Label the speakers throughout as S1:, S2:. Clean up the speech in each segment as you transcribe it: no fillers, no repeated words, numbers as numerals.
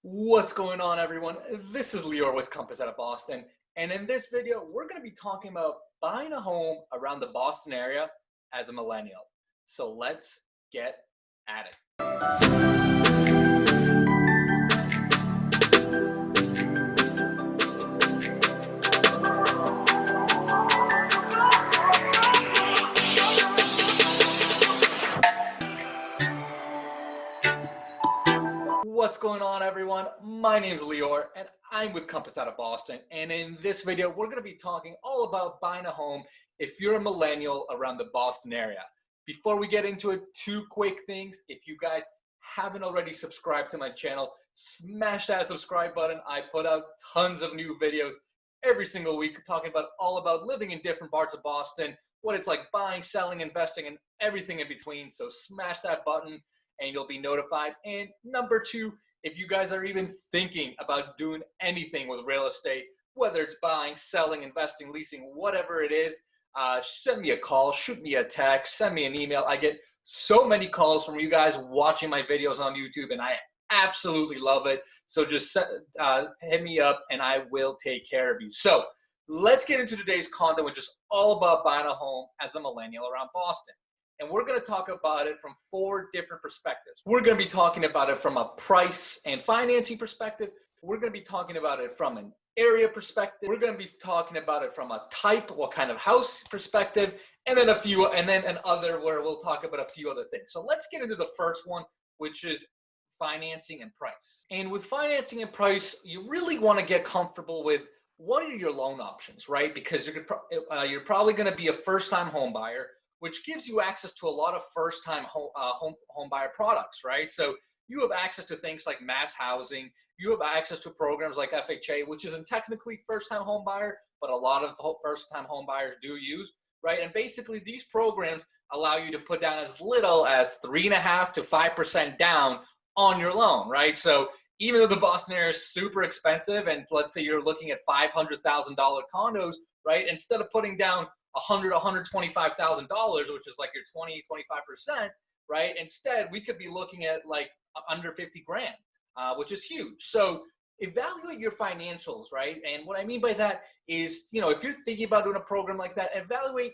S1: What's going on, everyone? This is Lior with Compass out of Boston, and in this video we're going to be talking about buying a home around the Boston area as a millennial. So let's get at it. What's going on, everyone? My name's Lior and I'm with Compass out of Boston, and in this video we're going to be talking all about buying a home if you're a millennial around the Boston area. Before we get into it, two quick things. If you guys haven't already subscribed to my channel, smash that subscribe button. I put out tons of new videos every single week talking about all about living in different parts of Boston, what it's like buying, selling, investing, and everything in between. So smash that button and you'll be notified. And number two, if you guys are even thinking about doing anything with real estate, whether it's buying, selling, investing, leasing, whatever it is, send me a call, shoot me a text, send me an email. I get so many calls from you guys watching my videos on YouTube, and I absolutely love it. So just hit me up and I will take care of you. So let's get into today's content, which is all about buying a home as a millennial around Boston. And we're going to talk about it from four different perspectives. We're going to be talking about it from a price and financing perspective. We're going to be talking about it from an area perspective. We're going to be talking about it from a type, what kind of house perspective, and then another where we'll talk about a few other things. So let's get into the first one, which is financing and price. And with financing and price, you really want to get comfortable with what are your loan options, right? Because you're probably going to be a first-time home buyer, which gives you access to a lot of first-time home buyer products, right? So you have access to things like mass housing. You have access to programs like FHA, which isn't technically first-time home buyer, but a lot of first-time home buyers do use, right? And basically, these programs allow you to put down as little as 3.5% to 5% down on your loan, right? So even though the Boston area is super expensive, and let's say you're looking at $500,000 condos, right? Instead of putting down $125,000, which is like your 25%, right? Instead, we could be looking at like under 50 grand, which is huge. So evaluate your financials, right? And what I mean by that is, if you're thinking about doing a program like that, evaluate,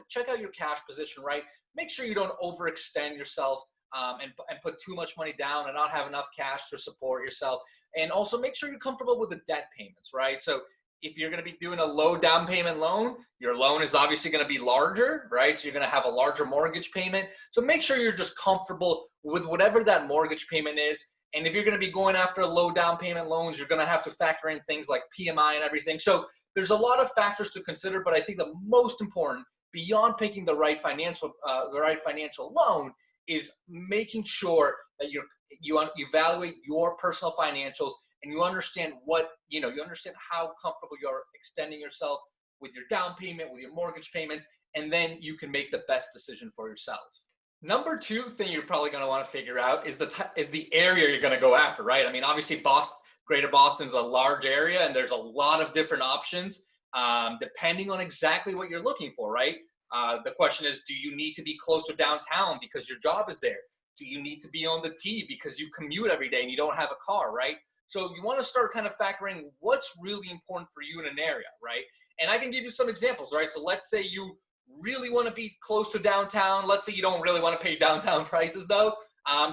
S1: check out your cash position, right? Make sure you don't overextend yourself and put too much money down and not have enough cash to support yourself. And also make sure you're comfortable with the debt payments, right? So if you're going to be doing a low down payment loan, your loan is obviously going to be larger, right? So you're going to have a larger mortgage payment. So make sure you're just comfortable with whatever that mortgage payment is. And if you're going to be going after low down payment loans, you're going to have to factor in things like PMI and everything. So there's a lot of factors to consider, but I think the most important, beyond picking the right financial loan, is making sure that you evaluate your personal financials and you understand you understand how comfortable you're extending yourself with your down payment, with your mortgage payments, and then you can make the best decision for yourself. Number two thing you're probably going to want to figure out is the area you're going to go after, right? I mean, obviously Greater Boston is a large area and there's a lot of different options depending on exactly what you're looking for, right? The question is, do you need to be close to downtown because your job is there? Do you need to be on the T because you commute every day and you don't have a car, right? So you want to start kind of factoring what's really important for you in an area, right? And I can give you some examples, right? So let's say you really want to be close to downtown. Let's say you don't really want to pay downtown prices though.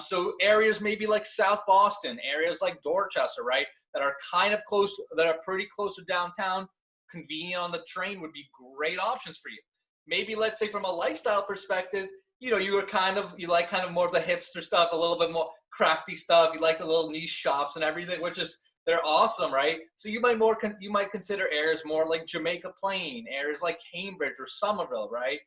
S1: So areas maybe like South Boston, areas like Dorchester, right? That are kind of close, that are pretty close to downtown, convenient on the train would be great options for you. Maybe let's say from a lifestyle perspective, you like kind of more of the hipster stuff, a little bit more crafty stuff. You like the little niche shops and everything, which is, they're awesome, right? So you might consider areas more like Jamaica Plain, areas like Cambridge or Somerville, right?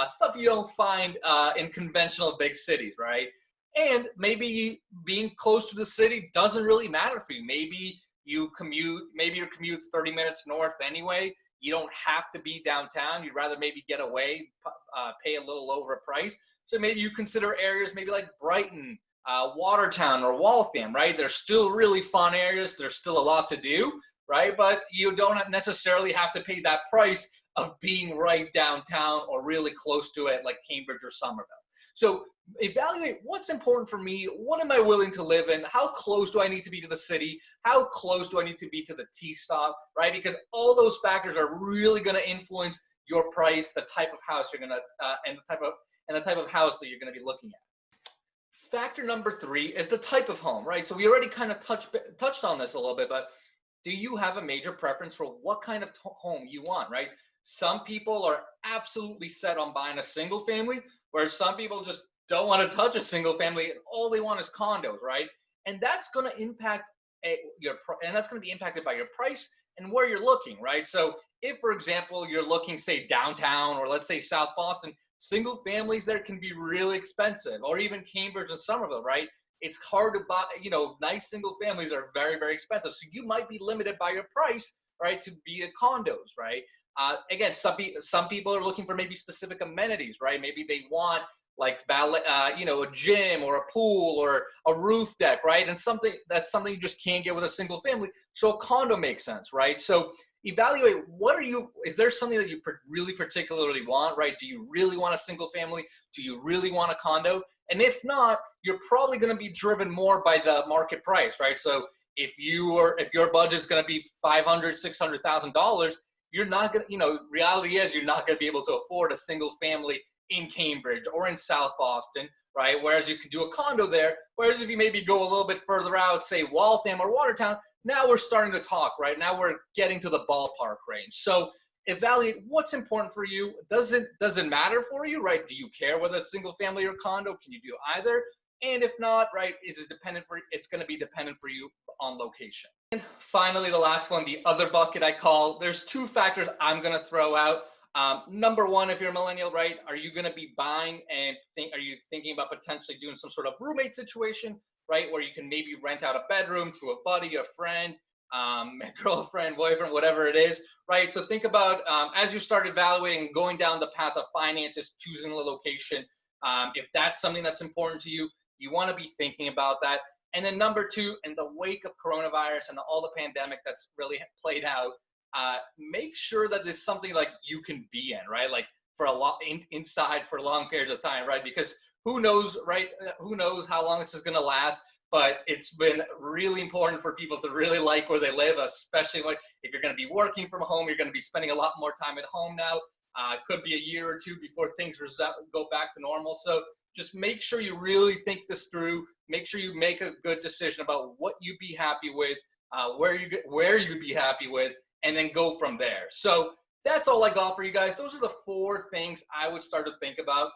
S1: Stuff you don't find in conventional big cities, right? And maybe being close to the city doesn't really matter for you. Maybe your commute's 30 minutes north anyway. You don't have to be downtown. You'd rather maybe get away, pay a little over a price. So maybe you consider areas maybe like Brighton, Watertown, or Waltham, right? They're still really fun areas. There's still a lot to do, right? But you don't necessarily have to pay that price of being right downtown or really close to it like Cambridge or Somerville. So evaluate what's important for me. What am I willing to live in? How close do I need to be to the city? How close do I need to be to the T-stop, right? Because all those factors are really going to influence your price, the type of house you're going to, and the type of house that you're going to be looking at. Factor number 3 is the type of home, right? So we already kind of touched on this a little bit, but do you have a major preference for what kind of home you want, right? Some people are absolutely set on buying a single family, whereas some people just don't want to touch a single family. All they want is condos, right? And that's going to impact that's going to be impacted by your price and where you're looking, right? So if, for example, you're looking, say, downtown, or let's say South Boston, single families there can be really expensive, or even Cambridge and Somerville, right? It's hard to buy, nice single families are very, very expensive. So you might be limited by your price, right, to be a condos, right? Again, some people are looking for maybe specific amenities, right? Maybe they want like ballet, a gym or a pool or a roof deck, right? And that's something you just can't get with a single family. So a condo makes sense, right? So evaluate is there something that you really particularly want, right? Do you really want a single family? Do you really want a condo? And if not, you're probably going to be driven more by the market price, right? So if your budget is going to be $500,000, $600,000, you're not going to, reality is you're not going to be able to afford a single family in Cambridge or in South Boston, right? Whereas you can do a condo there. Whereas if you maybe go a little bit further out, say Waltham or Watertown, now we're starting to talk, right? Now we're getting to the ballpark range. So evaluate what's important for you. Does it matter for you, right? Do you care whether it's single family or condo? Can you do either? And if not, right, it's going to be dependent for you on location. And finally, the last one, the other bucket I call, there's 2 factors I'm going to throw out. Number 1, if you're a millennial, right, are you going to be buying and are you thinking about potentially doing some sort of roommate situation, right, where you can maybe rent out a bedroom to a buddy, a friend, a girlfriend, boyfriend, whatever it is, right? So think about as you start evaluating, going down the path of finances, choosing the location. If that's something that's important to you, you want to be thinking about that. And then number 2, in the wake of coronavirus and all the pandemic that's really played out, make sure that there's something like you can be in, right? Like for inside for long periods of time, right? Because who knows, right? Who knows how long this is going to last? But it's been really important for people to really like where they live, especially like if you're going to be working from home, you're going to be spending a lot more time at home now. It could be a year or 2 before things go back to normal. So just make sure you really think this through. Make sure you make a good decision about what you'd be happy with, where you'd be happy with, and then go from there. So that's all I got for you guys. Those are the 4 things I would start to think about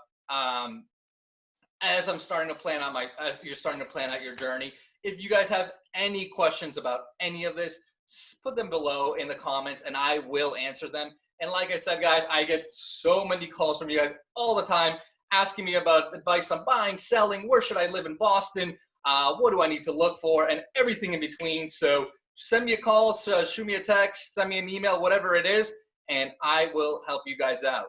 S1: as you're starting to plan out your journey. If you guys have any questions about any of this, put them below in the comments and I will answer them. And like I said, guys, I get so many calls from you guys all the time asking me about advice on buying, selling, where should I live in Boston, what do I need to look for, and everything in between. So send me a call, shoot me a text, send me an email, whatever it is, and I will help you guys out.